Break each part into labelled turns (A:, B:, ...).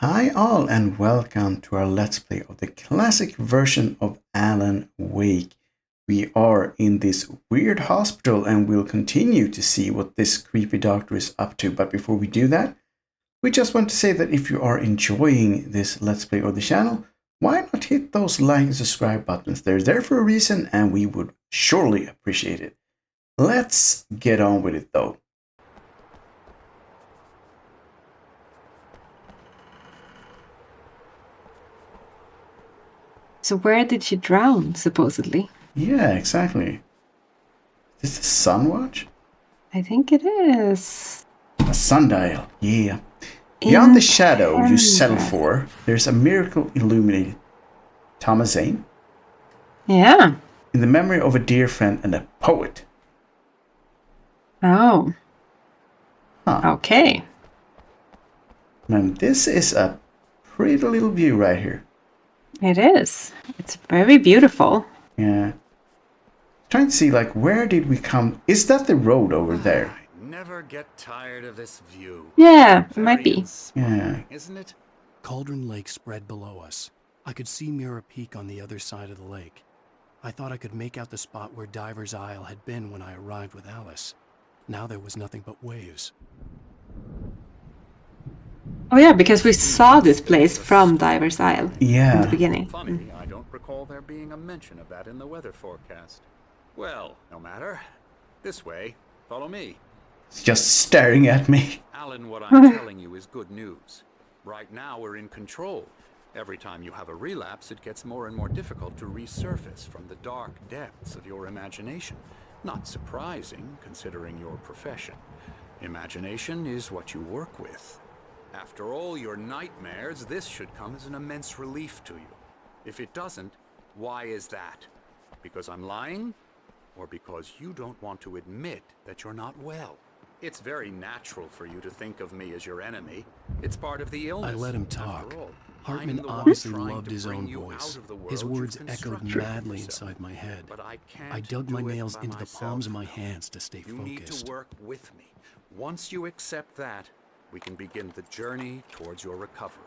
A: Hi all and welcome to our Let's Play of the classic version of Alan Wake. We are in this weird hospital and we'll continue to see what this creepy doctor is up to. But before we do that, we just want to say that if you are enjoying this Let's Play or the channel, why not hit those like and subscribe buttons? They're there for a reason and we would surely appreciate it. Let's get on with it though.
B: So where did she drown, supposedly?
A: Yeah, exactly. Is this a sun watch?
B: I think it is.
A: A sundial, yeah. Beyond the shadow you settle
B: Canberra.
A: for, there's a miracle illuminated. Thomas Zane,
B: Yeah.
A: in the memory of a dear friend and a poet.
B: Oh.
A: Huh.
B: Okay.
A: Man, this is a pretty little view right here.
B: It is. It's very beautiful.
A: Yeah. Trying to see, like, where did we come? Is that the road over there?
C: I never get tired of this view.
B: Yeah, it might be.
A: Yeah.
C: Isn't it?
D: Cauldron Lake spread below us. I could see Mirror Peak on the other side of the lake. I thought I could make out the spot where Diver's Isle had been when I arrived with Alice. Now there was nothing but waves.
B: Oh yeah, because we saw this place from Diver's Isle in the
A: Yeah.
B: beginning.
C: Funny, I don't recall there being a mention of that in the weather forecast. Well, no matter. This way. Follow me.
A: It's just staring at me.
C: Alan, what I'm telling you is good news. Right now we're in control. Every time you have a relapse, it gets more and more difficult to resurface from the dark depths of your imagination. Not surprising, considering your profession. Imagination is what you work with. After all your nightmares, this should come as an immense relief to you. If it doesn't, why is that? Because I'm lying? Or because you don't want to admit that you're not well? It's very natural for you to think of me as your enemy. It's part of the illness.
D: I let him
C: After
D: talk.
C: all,
D: Hartman
C: I'm the one
D: obviously
C: trying
D: loved
C: to
D: his
C: bring
D: own
C: you
D: voice.
C: out of the
D: His
C: world
D: words
C: you've
D: echoed
C: constructed
D: madly
C: yourself.
D: inside my head.
C: But I can't
D: I dug
C: do
D: my
C: it
D: nails
C: by
D: into the
C: myself.
D: palms of my hands to stay
C: You need
D: focused.
C: to work with me. Once you accept that, we can begin the journey towards your recovery.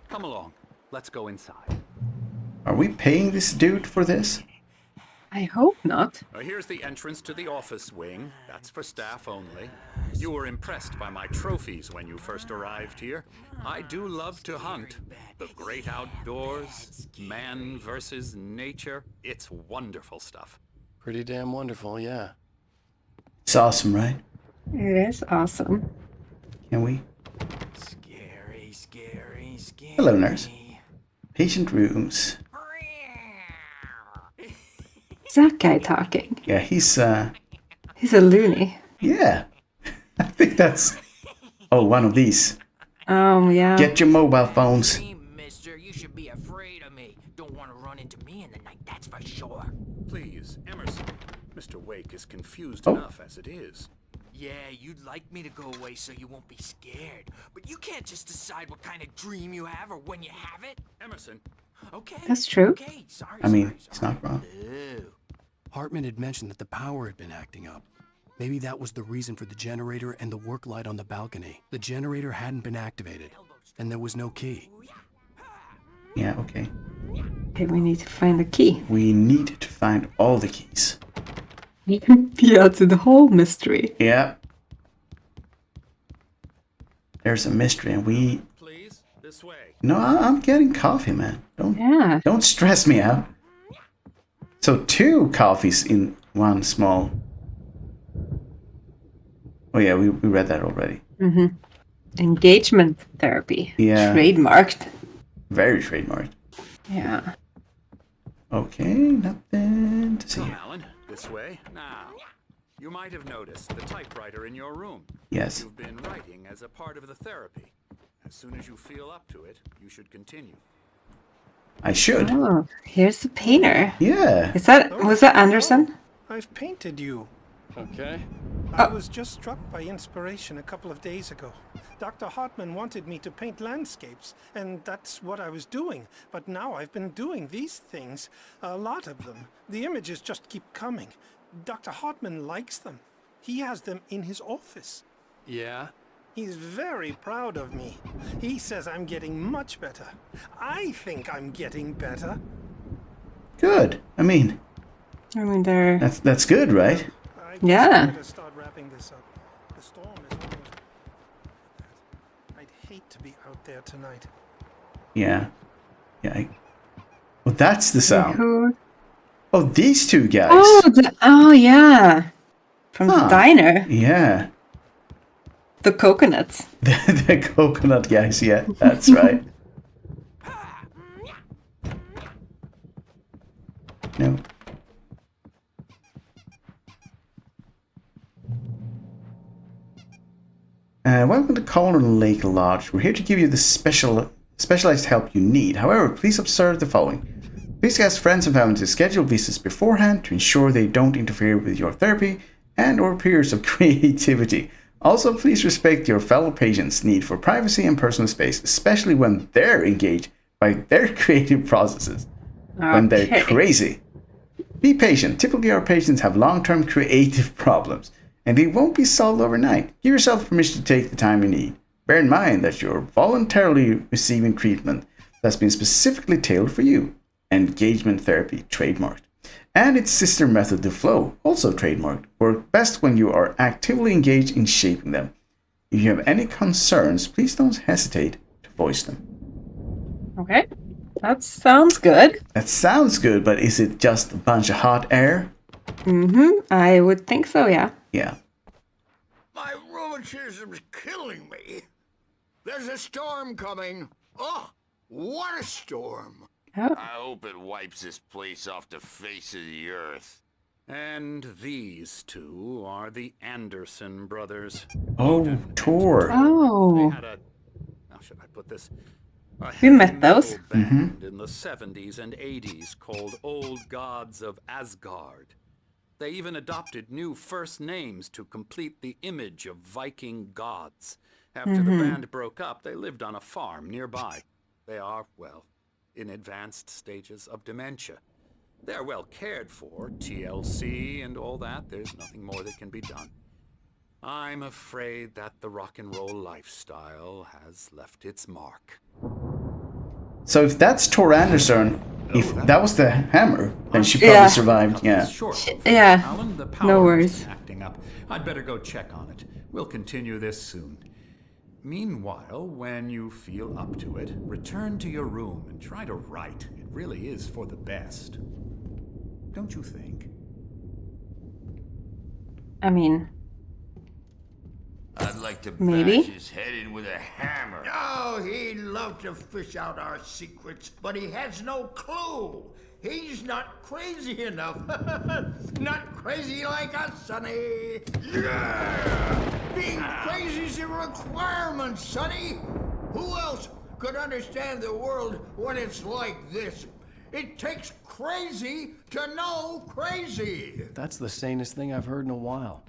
C: Come along. Let's go inside.
A: Are we paying this dude for this?
B: I hope not.
C: Here's the entrance to the office wing. That's for staff only. You were impressed by my trophies when you first arrived here. I do love to hunt. The great outdoors, man versus nature. It's wonderful stuff.
D: Pretty damn wonderful, yeah.
A: It's awesome, right?
B: It is awesome.
A: Can we?
E: Scary, scary, scary.
A: Hello, nurse. Patient rooms.
B: Is that guy talking?
A: Yeah, he's
B: He's a loony.
A: yeah. I think that's one of these.
B: Oh yeah.
A: Get your mobile phones.
E: Mister, you should be afraid of me. Don't want to run into me in the night, that's for sure.
C: Please, Emerson. Mr. Wake is confused
A: Oh.
C: enough as it is.
E: Yeah, you'd like me to go away so you won't be scared. But you can't just decide what kind of dream you have or when you have it.
C: Emerson,
E: Okay.
B: That's true.
E: Okay, sorry.
A: I mean,
E: sorry,
A: it's
E: sorry.
A: not wrong.
E: Ew.
D: Hartman had mentioned that the power had been acting up. Maybe that was the reason for the generator and the work light on the balcony. The generator hadn't been activated, and there was no key.
A: Yeah, okay.
B: Okay, we need to find the key.
A: We need to find all the keys.
B: Yeah, to the whole mystery.
A: Yeah. There's a mystery and we...
C: please, this way.
A: No, I'm getting coffee, man.
B: Yeah.
A: Don't stress me out. So 2 coffees in one small... Oh yeah, we read that already.
B: Engagement therapy.
A: Yeah.
B: Trademarked.
A: Very trademarked.
B: Yeah.
A: Okay, nothing to see
C: Come,
A: here.
C: Alan, this way. Now, you might have noticed the typewriter in your room.
A: Yes.
C: You've been writing as a part of the therapy. As soon as you feel up to it, you should continue.
A: I should.
B: Oh, here's the painter.
A: Yeah.
B: Was that Anderson?
F: I've painted you.
D: Okay.
F: I was just struck by inspiration a couple of days ago. Dr. Hartman wanted me to paint landscapes, and that's what I was doing. But now I've been doing these things, a lot of them. The images just keep coming. Dr. Hartman likes them. He has them in his office.
D: Yeah?
F: He's very proud of me. He says I'm getting much better. I think I'm getting better.
A: Good. I mean,
B: they're...
A: that's good, right?
F: I guess
B: Yeah.
F: I better start wrapping this up. The storm is almost... I'd hate to be out there tonight.
A: Yeah. Yeah. Well, that's the sound.
B: Who?
A: Oh, these two guys.
B: Oh, yeah. From the diner.
A: Yeah.
B: The coconuts.
A: The coconut guys, yeah, that's right. No. Welcome to Colin Lake Lodge. We're here to give you the specialized help you need. However, please observe the following. Please ask friends and family to schedule visits beforehand to ensure they don't interfere with your therapy and or periods of creativity. Also, please respect your fellow patients' need for privacy and personal space, especially when they're engaged by their creative processes. When they're crazy. Be patient. Typically, our patients have long-term creative problems, and they won't be solved overnight. Give yourself permission to take the time you need. Bear in mind that you're voluntarily receiving treatment that's been specifically tailored for you. Engagement therapy, trademarked. And its sister method, the flow, also trademarked, work best when you are actively engaged in shaping them. If you have any concerns, please don't hesitate to voice them.
B: Okay. That sounds good.
A: That sounds good, but is it just a bunch of hot air?
B: I would think so, yeah.
A: Yeah.
G: My rheumatism's killing me. There's a storm coming. Oh, what a storm.
B: Oh.
H: I hope it wipes this place off the face of the earth.
C: And these two are the Anderson brothers.
A: Oh, Tor.
C: They
B: Oh.
C: had a... How should I put this? A
B: We met
C: heavy
B: those.
C: metal band in the 70s and 80s called Old Gods of Asgard. They even adopted new first names to complete the image of Viking gods. After the band broke up, they lived on a farm nearby. They are, well, in advanced stages of dementia. They're well cared for, TLC and all that. There's nothing more that can be done. I'm afraid that the rock and roll lifestyle has left its mark.
A: So if that's Tor Anderson, if that was the hammer, then she probably
B: Yeah.
A: survived. Yeah.
B: Yeah.
C: Alan, the
B: No
C: power
B: worries.
C: is acting up. I'd better go check on it. We'll continue this soon. Meanwhile, when you feel up to it, return to your room and try to write. It really is for the best. Don't you think?
B: I mean,
H: I'd like to
B: Maybe.
H: bash his head in with a hammer.
G: Oh, he'd love to fish out our secrets, but he has no clue. He's not crazy enough. Not crazy like us, Sonny. Yeah! Being crazy's a requirement, Sonny. Who else could understand the world when it's like this? It takes crazy to know crazy.
D: That's the sanest thing I've heard in a while.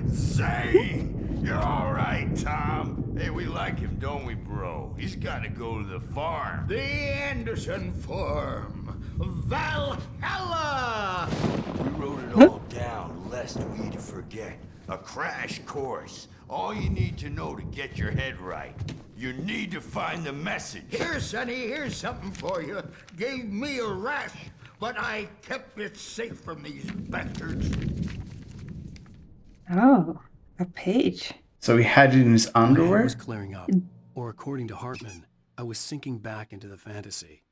H: Say, you're all right, Tom. Hey, we like him, don't we, bro? He's got to go to the farm.
G: The Anderson Farm. Valhalla!
H: We wrote it all down, lest we'd forget. A crash course. All you need to know to get your head right. You need to find the message.
G: Here, Sonny, here's something for you. Gave me a rash, but I kept it safe from these bastards.
B: oh, a page.
A: So he had it in his
D: My head
A: underwear?
D: was clearing up, or according to Hartman, I was sinking back into the fantasy.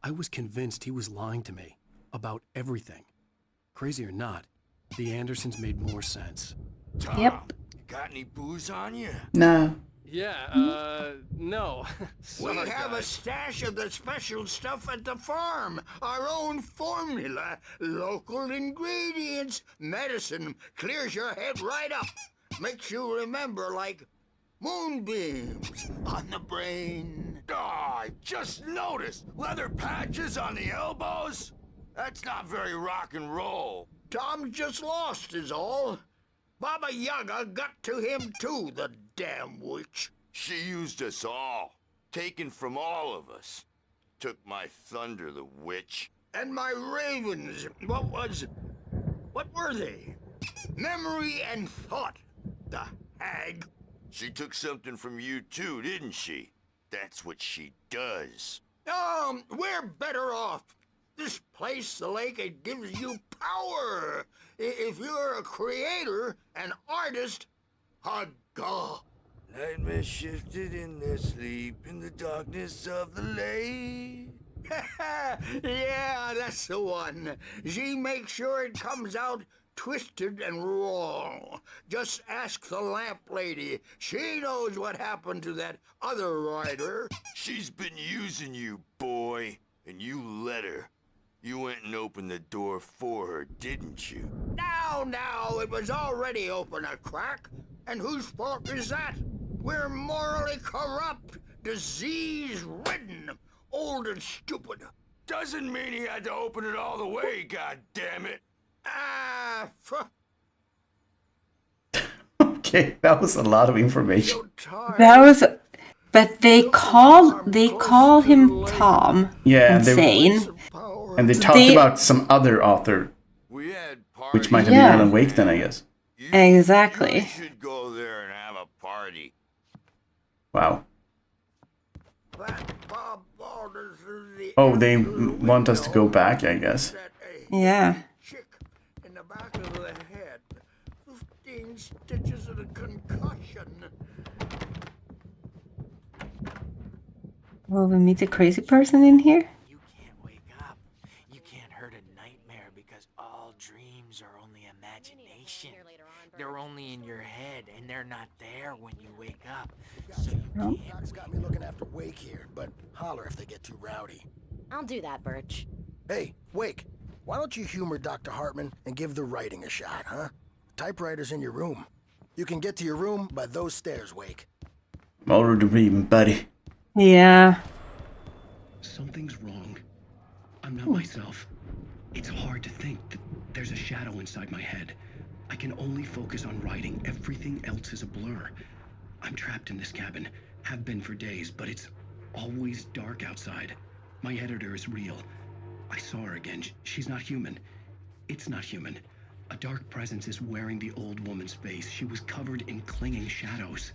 D: I was convinced he was lying to me about everything. Crazy or not, the Andersons made more sense.
H: Tom,
B: Yep.
H: got any booze on you?
A: Nah.
I: Yeah, no.
G: We
I: Sorry,
G: have a
I: guys.
G: stash of the special stuff at the farm. Our own formula. Local ingredients. Medicine clears your head right up. Makes you remember like moonbeams on the brain.
H: Oh, I just noticed. Leather patches on the elbows? That's not very rock and roll.
G: Tom just lost is all. Baba Yaga got to him too, the damn witch.
H: She used us all. Taken from all of us. Took my thunder, the witch.
G: And my ravens, what were they? Memory and thought.
H: The hag? She took something from you too, didn't she? That's what she does.
G: We're better off. This place, the lake, it gives you power. If you're a creator, an artist, God.
H: Nightmare shifted in their sleep in the darkness of the lake.
G: Yeah, that's the one. She makes sure it comes out twisted and wrong. Just ask the lamp lady. She knows what happened to that other rider.
H: She's been using you, boy, and you let her. You went and opened the door for her, didn't you?
G: Now, it was already open a crack. And whose fault is that? We're morally corrupt, disease-ridden, old and stupid.
H: Doesn't mean he had to open it all the way, goddammit.
A: Okay, that was a lot of information.
G: So tired.
B: That was, but they call him Tom.
A: Yeah,
B: Insane.
A: And they talked about some other author,
H: We had parties.
A: which might have
B: Yeah.
A: been Alan Wake then, I guess.
B: Exactly.
H: You should go there and have a party.
A: Wow.
G: That Bob Balders is the
A: Oh, they
G: emperor we
A: want us to go
G: know.
A: back, I guess.
G: That
B: Yeah.
G: chick in the back of the head. 15 stitches and a concussion.
B: Will we meet a crazy person in here?
E: You can't wake up. You can't hurt a nightmare because all dreams are only imagination. They're only in your head, and they're not there when you wake up. So you
B: Oh.
E: can't.
J: Doc's got me looking after Wake here, but holler if they get too rowdy.
K: I'll do that, Birch.
J: Hey, Wake, why don't you humor Dr. Hartman and give the writing a shot, huh? Typewriter's in your room. You can get to your room by those stairs, Wake.
A: I'm already reading, buddy.
B: Yeah.
D: Something's wrong. I'm not myself. It's hard to think that there's a shadow inside my head. I can only focus on writing. Everything else is a blur. I'm trapped in this cabin. Have been for days, but it's always dark outside. My editor is real. I saw her again. She's not human. It's not human. A dark presence is wearing the old woman's face. She was covered in clinging shadows.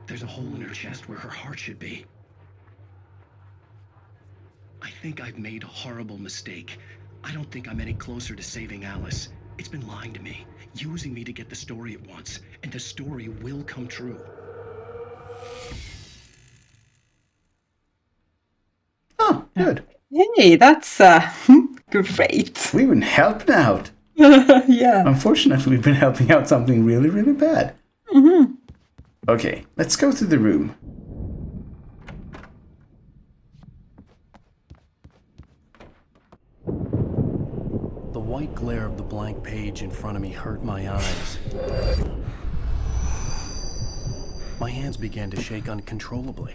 D: There's a hole in her chest where her heart should be. I think I've made a horrible mistake. I don't think I'm any closer to saving Alice. It's been lying to me, using me to get the story it wants, and the story will come true.
A: Oh, good.
B: Hey, that's great.
A: We've been helping out.
B: Yeah.
A: Unfortunately, we've been helping out something really, really bad.
B: Mm-hmm.
A: Okay, let's go to the room.
D: The white glare of the blank page in front of me hurt my eyes. My hands began to shake uncontrollably.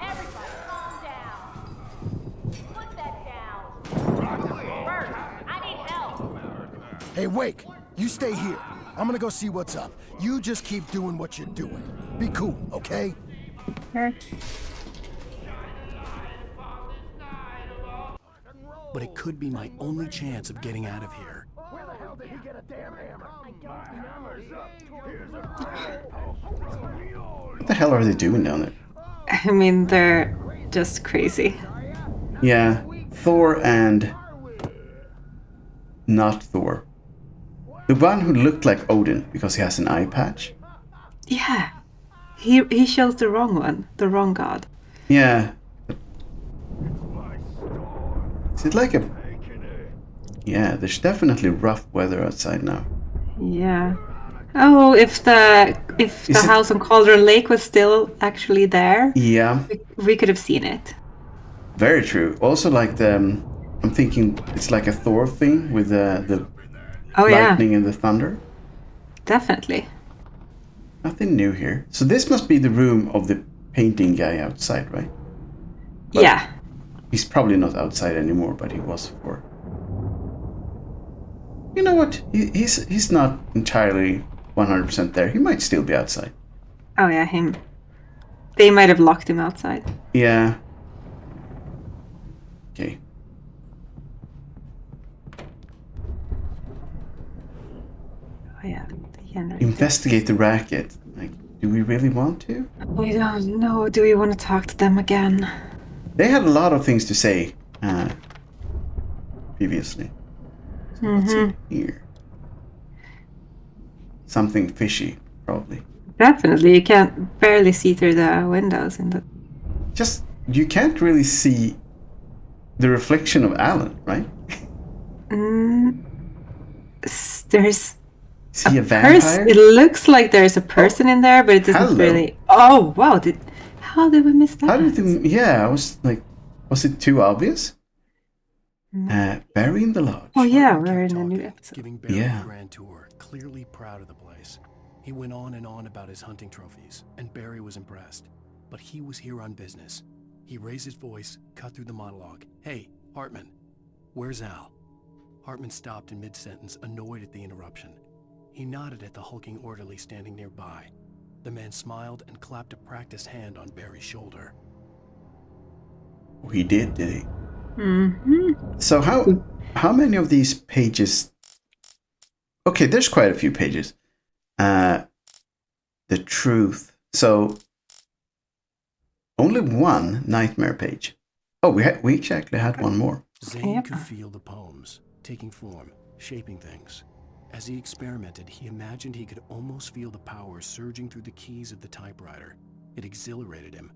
K: Everybody, calm down. Put that down. Bert, I need help.
J: Hey, Wake, you stay here. I'm gonna go see what's up. You just keep doing what you're doing. Be cool, okay?
B: Sure.
D: But it could be my only chance of getting out of here.
J: Where the hell did he get a damn hammer?
A: What the hell are they doing down there?
B: I mean, they're just crazy.
A: Yeah, Thor and not Thor. The one who looked like Odin because he has an eye patch.
B: Yeah. He shows the wrong one, the wrong god.
A: Yeah. Is it like a... Yeah, there's definitely rough weather outside now.
B: Yeah. Oh, if the
A: Is it-
B: house on Cauldron Lake was still actually there,
A: Yeah,
B: we could have seen it.
A: very true. Also, like the... I'm thinking it's like a Thor thing with the
B: Oh yeah,
A: lightning and the thunder.
B: definitely.
A: Nothing new here. So this must be the room of the painting guy outside, right? But-
B: Yeah.
A: He's probably not outside anymore, but he was for... You know what? He's not entirely 100% there. He might still be outside.
B: Oh yeah, him. They might have locked him outside.
A: Yeah. Okay.
B: yeah.
A: Investigate the racket. Like, do we really want to?
B: We don't know. Do we want to talk to them again?
A: They had a lot of things to say previously. So what's in here? Something fishy, probably.
B: Definitely. You can't barely see through the windows in the...
A: Just, you can't really see the reflection of Alan, right?
B: There's
A: Is he a vampire?
B: It looks like there's a person in there, but it doesn't really... Oh, wow. How did we miss that?
A: How did we... Yeah, I was like... Was it too obvious? Barry in the lodge.
B: Oh, yeah, we're in a new episode.
D: Giving Barry a grand tour, clearly proud of the place. He went on and on about his hunting trophies, and Barry was impressed. But he was here on business. He raised his voice, cut through the monologue. Hey, Hartman, where's Al? Hartman stopped in mid-sentence, annoyed at the interruption. He nodded at the hulking orderly standing nearby. The man smiled and clapped a practiced hand on Barry's shoulder.
A: Oh, he did he? So how many of these pages... Okay, there's quite a few pages. The truth. So only one nightmare page. Oh, we actually had one more.
D: Zane could feel the poems taking form, shaping things. As he experimented, he imagined he could almost feel the power surging through the keys of the typewriter. It exhilarated him.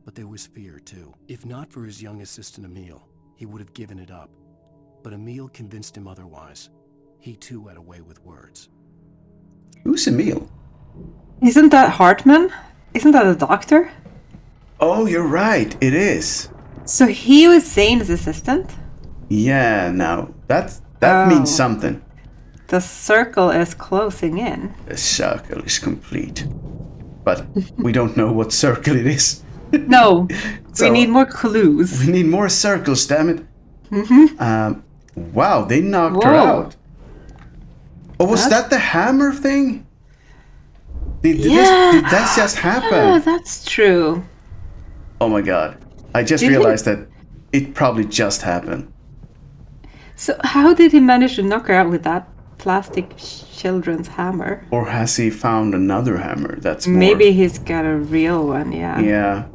D: But there was fear, too. If not for his young assistant, Emil, he would have given it up. But Emil convinced him otherwise. He, too, had a way with words.
A: Who's Emil?
B: Isn't that Hartman? Isn't that a doctor?
A: Oh, you're right. It is.
B: So he was Zane's assistant?
A: Yeah, now that means something.
B: The circle is closing in.
A: The circle is complete. But we don't know what circle it is.
B: No, we need more clues.
A: We need more circles, damn it. Wow, they knocked her out. Oh, was that the hammer thing? Did that just happen?
B: Yeah, that's true.
A: Oh my god. I just realized that it probably just happened.
B: So how did he manage to knock her out with that plastic children's hammer?
A: Or has he found another hammer that's more...
B: Maybe he's got a real one, yeah.
A: Yeah.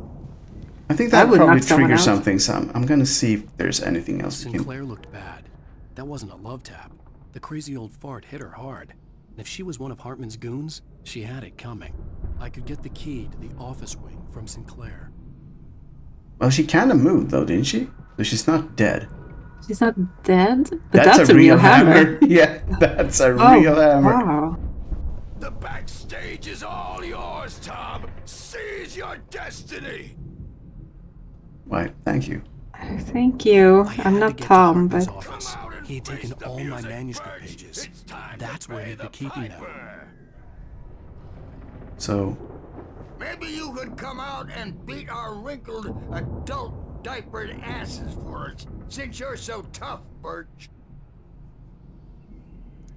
A: I think that would probably trigger something. I'm gonna see if there's anything else.
D: Sinclair looked bad. That wasn't a love tap. The crazy old fart hit her hard. And if she was one of Hartman's goons, she had it coming. I could get the key to the office wing from Sinclair.
A: Well, she kind of moved though, didn't she? So she's not dead.
B: She's not dead? But that's a real hammer.
A: Yeah, that's a real hammer.
B: Wow.
H: The backstage is all yours, Tom. Seize your destiny.
A: Why, thank you.
B: Thank you. I'm not Tom, but...
D: He had taken all my manuscript pages. That's where he'd be keeping them.
A: So...
G: Maybe you could come out and beat our wrinkled, adult, diapered asses for us, since you're so tough, Birch.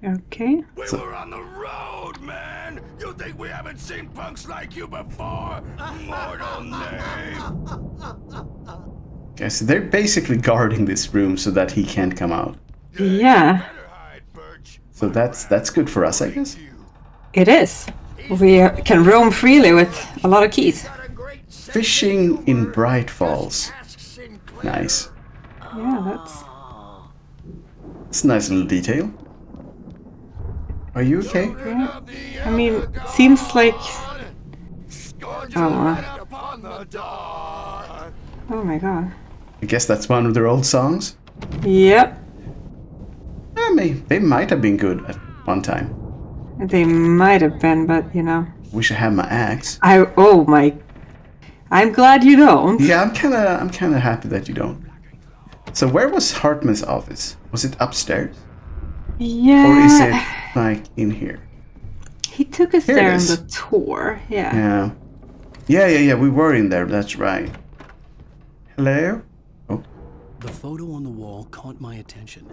B: Okay.
H: We were on the road, man! You think we haven't seen punks like you before? Mortal name!
A: Okay, so they're basically guarding this room so that he can't come out.
B: Yeah.
A: So that's good for us, I guess.
B: It is. We can roam freely with a lot of keys.
A: Fishing in Bright Falls. Nice.
B: Yeah,
A: It's a nice little detail. Are you okay?
B: Yeah. I mean, seems like... Oh my god.
A: I guess that's one of their old songs.
B: Yep.
A: I mean, they might have been good at one time.
B: They might have been, but you know.
A: Wish I had my axe.
B: I'm glad you don't.
A: Yeah, I'm kind of happy that you don't. So where was Hartman's office? Was it upstairs?
B: Yeah.
A: Or is it like in here?
B: He took us there on the tour. Yeah.
A: Yeah. We were in there. That's right. Hello? Oh.
D: The photo on the wall caught my attention.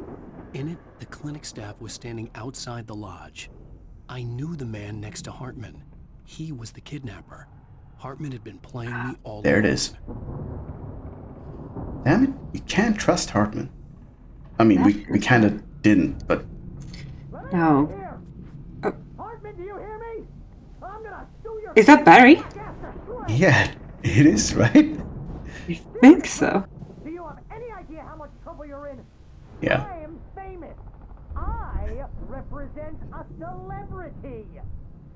D: In it, the clinic staff was standing outside the lodge. I knew the man next to Hartman. He was the kidnapper. Hartman had been playing me all
A: There
D: along.
A: it is. Damn it, you can't trust Hartman. I mean, we kind of didn't, but...
B: No.
E: do you hear me? I'm gonna sue your
B: Is that Barry?
A: Yeah, it is, right?
B: I think so.
E: Do you have any idea how much trouble you're in?
A: Yeah.
E: I am famous. I represent a celebrity.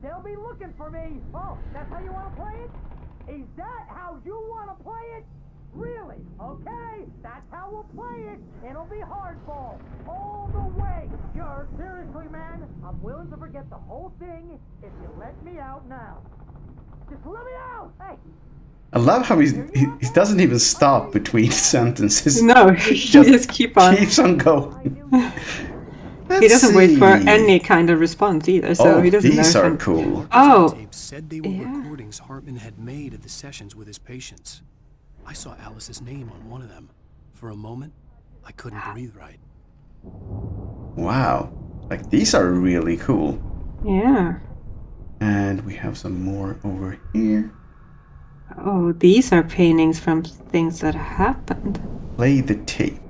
E: They'll be looking for me. Oh, that's how you want to play it? Is that how you want to play it? Really? Okay, that's how we'll play it. It'll be hardball all the way. Sure, seriously, man, I'm willing to forget the whole thing if you let me out now. Just let me out! Hey!
A: I love how he doesn't even stop between sentences.
B: No, he just keeps on
A: going.
B: He doesn't wait for any kind of response either, so he doesn't
A: these
B: know.
A: are cool.
B: Oh,
D: Tapes said they were recordings Hartman had made of the sessions with his patients. I saw Alice's name on one of them. For a moment, I couldn't breathe right.
A: Wow. Like, these are really cool.
B: yeah.
A: And we have some more over here.
B: Oh, these are paintings from things that happened.
A: Play the tape.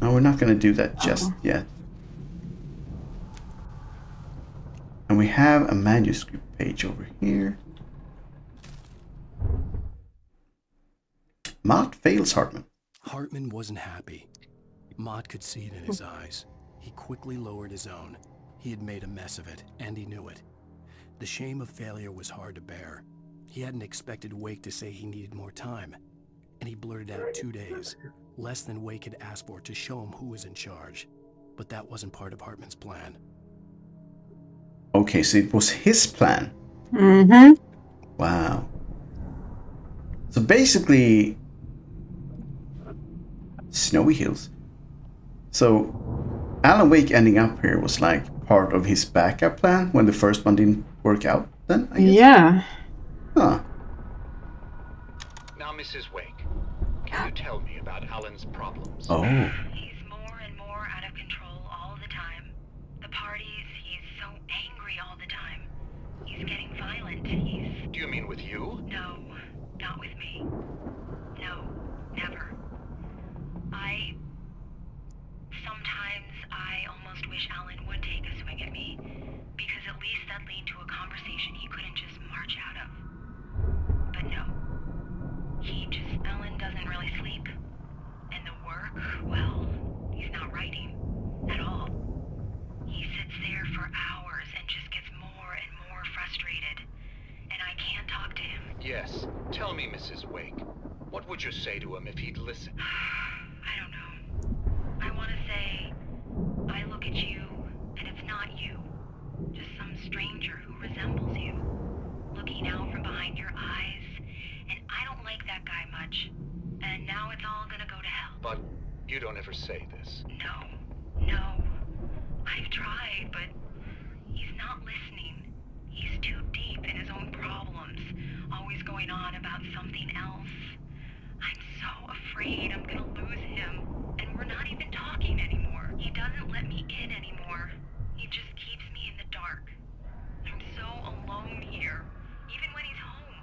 A: No, we're not going to do that just yet. And we have a manuscript page over here. Mott fails Hartman.
D: Hartman wasn't happy. Mott could see it in his eyes. He quickly lowered his own. He had made a mess of it, and he knew it. The shame of failure was hard to bear. He hadn't expected Wake to say he needed more time, and he blurted out 2 days, less than Wake had asked for to show him who was in charge. But that wasn't part of Hartman's plan.
A: Okay, so it was his plan.
B: Mm-hmm.
A: Wow. So basically, Snowy Hills. So Alan Wake ending up here was like part of his backup plan when the first one didn't work out then, I guess?
B: Yeah.
A: Huh.
C: Now, Mrs. Wake, can you tell me about Alan's problems?
A: Oh.
L: He's more and more out of control all the time. The parties, he's so angry all the time. He's getting violent.
C: Do you mean with you?
L: No, not with me. No, never. Sometimes I almost wish Alan would take a swing at me, because at least that lead to a conversation he couldn't just march out of. But no. Alan doesn't really sleep. And the work, well, he's not writing at all. He sits there for hours and just gets more and more frustrated. And I can't talk to him.
C: Yes. Tell me, Mrs. Wake. What would you say to him if he'd listen?
L: I don't know. I want to say, I look at you, and it's not you. Just some stranger who resembles you. Looking out from behind your eyes. And I don't like that guy much. And now it's all gonna go to hell.
C: But you don't ever say this.
L: No. I've tried, but he's not listening. He's too deep in his own problems. Always going on about something else. I'm so afraid I'm gonna lose him. And we're not even talking anymore. He doesn't let me in anymore. He just keeps me in the dark. I'm so alone here, even when he's home.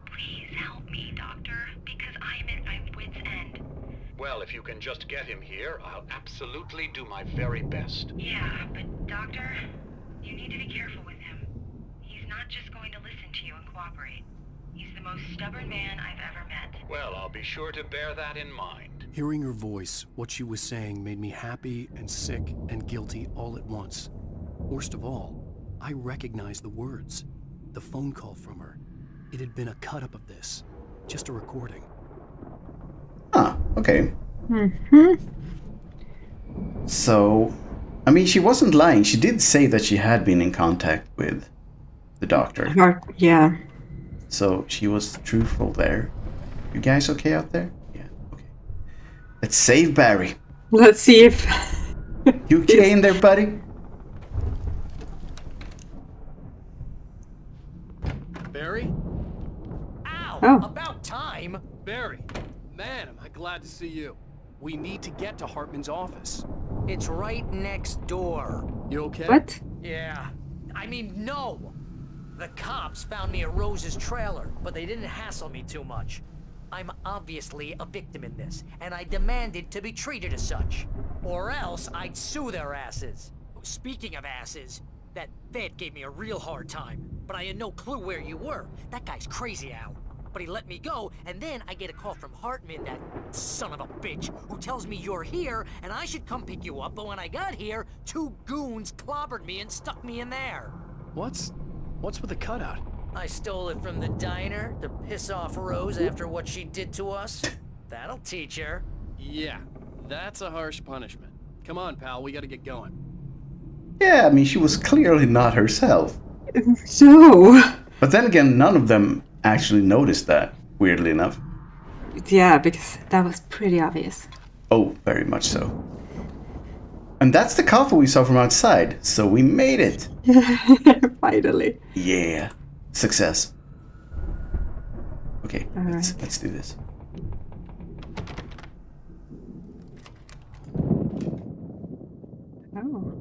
L: Please help me, Doctor, because I'm at my wit's end.
C: Well, if you can just get him here, I'll absolutely do my very best.
L: Yeah, but Doctor, you need to be careful with him. He's not just going to listen to you and cooperate. He's the most stubborn man I've ever met.
C: Well, I'll be sure to bear that in mind.
D: Hearing her voice, what she was saying made me happy and sick and guilty all at once. Worst of all, I recognized the words. The phone call from her. It had been a cut-up of this. Just a recording.
A: Huh, okay.
B: Mm-hmm.
A: So, I mean, she wasn't lying. She did say that she had been in contact with the doctor.
B: Yeah.
A: So she was truthful there. You guys okay out there? Yeah, okay. Let's save Barry.
B: Let's see if...
A: You okay in there, buddy?
I: Barry?
E: Ow!
B: Oh.
E: About time!
I: Barry! Man, am I glad to see you.
D: We need to get to Hartman's office.
E: It's right next door.
I: You okay?
B: What?
E: Yeah. I mean, no! The cops found me at Rose's trailer, but they didn't hassle me too much. I'm obviously a victim in this, and I demanded to be treated as such. Or else I'd sue their asses. Speaking of asses, That vet gave me a real hard time, but I had no clue where you were. That guy's crazy, Al. But he let me go, and then I get a call from Hartman, that son of a bitch, who tells me you're here, and I should come pick you up, but when I got here, 2 goons clobbered me and stuck me in there.
D: What's with the cutout?
E: I stole it from the diner to piss off Rose after what she did to us. That'll teach her.
I: Yeah, that's a harsh punishment. Come on, pal, we gotta get going.
A: Yeah, I mean, she was clearly not herself.
B: No.
A: But then again, none of them actually noticed that, weirdly enough.
B: Yeah, because that was pretty obvious.
A: Oh, very much so. And that's the coffee we saw from outside, so we made it.
B: Finally.
A: Yeah, success. Okay, let's do this.
B: Oh.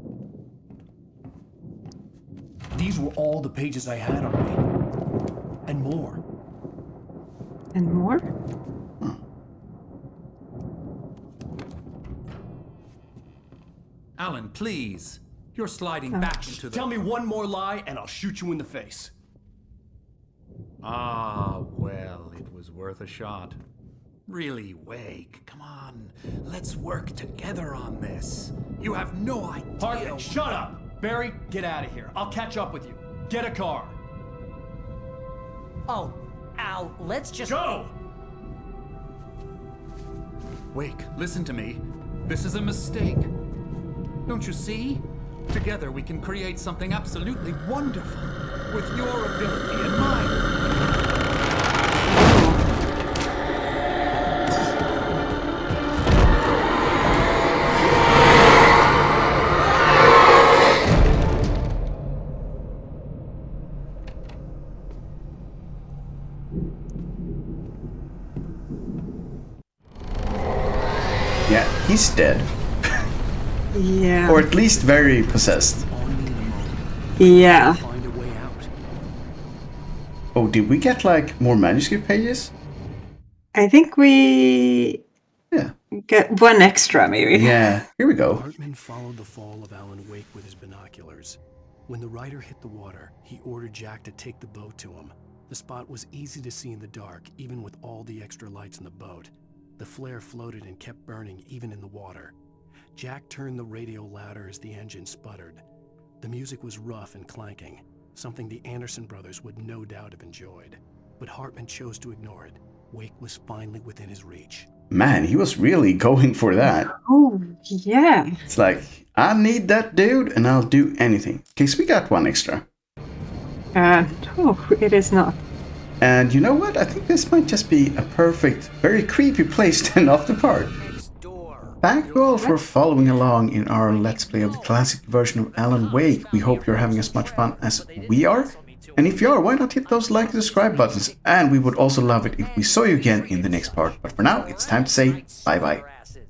D: These were all the pages I had on me. And more.
B: And more?
C: Alan, please. You're sliding back into the...
D: Tell me one more lie and I'll shoot you in the face.
C: Ah, well, it was worth a shot. Really, Wake, come on. Let's work together on this. You have no idea...
D: Hartman, shut up! Barry, get out of here. I'll catch up with you. Get a car.
E: Oh, Al, let's just...
D: Go!
C: Wake, listen to me. This is a mistake. Don't you see? Together we can create something absolutely wonderful. With your ability and mine.
A: Yeah, he's dead.
B: Yeah.
A: Or at least very possessed.
B: Yeah.
D: Find a way out.
A: Oh, did we get like more manuscript pages?
B: I think we get one extra, maybe.
A: Yeah, here we go.
D: Hartman followed the fall of Alan Wake with his binoculars. When the rider hit the water, he ordered Jack to take the boat to him. The spot was easy to see in the dark, even with all the extra lights in the boat. The flare floated and kept burning even in the water. Jack turned the radio louder as the engine sputtered. The music was rough and clanking, something the Anderson brothers would no doubt have enjoyed. But Hartman chose to ignore it. Wake was finally within his reach.
A: Man, he was really going for that.
B: Oh, yeah.
A: It's like, I need that dude and I'll do anything. Okay, so we got one extra.
B: No, it is not.
A: And you know what? I think this might just be a perfect, very creepy place to end off the part. Thank you all for following along in our Let's Play of the classic version of Alan Wake. We hope you're having as much fun as we are. And if you are, why not hit those like and subscribe buttons? And we would also love it if we saw you again in the next part. But for now, it's time to say bye-bye.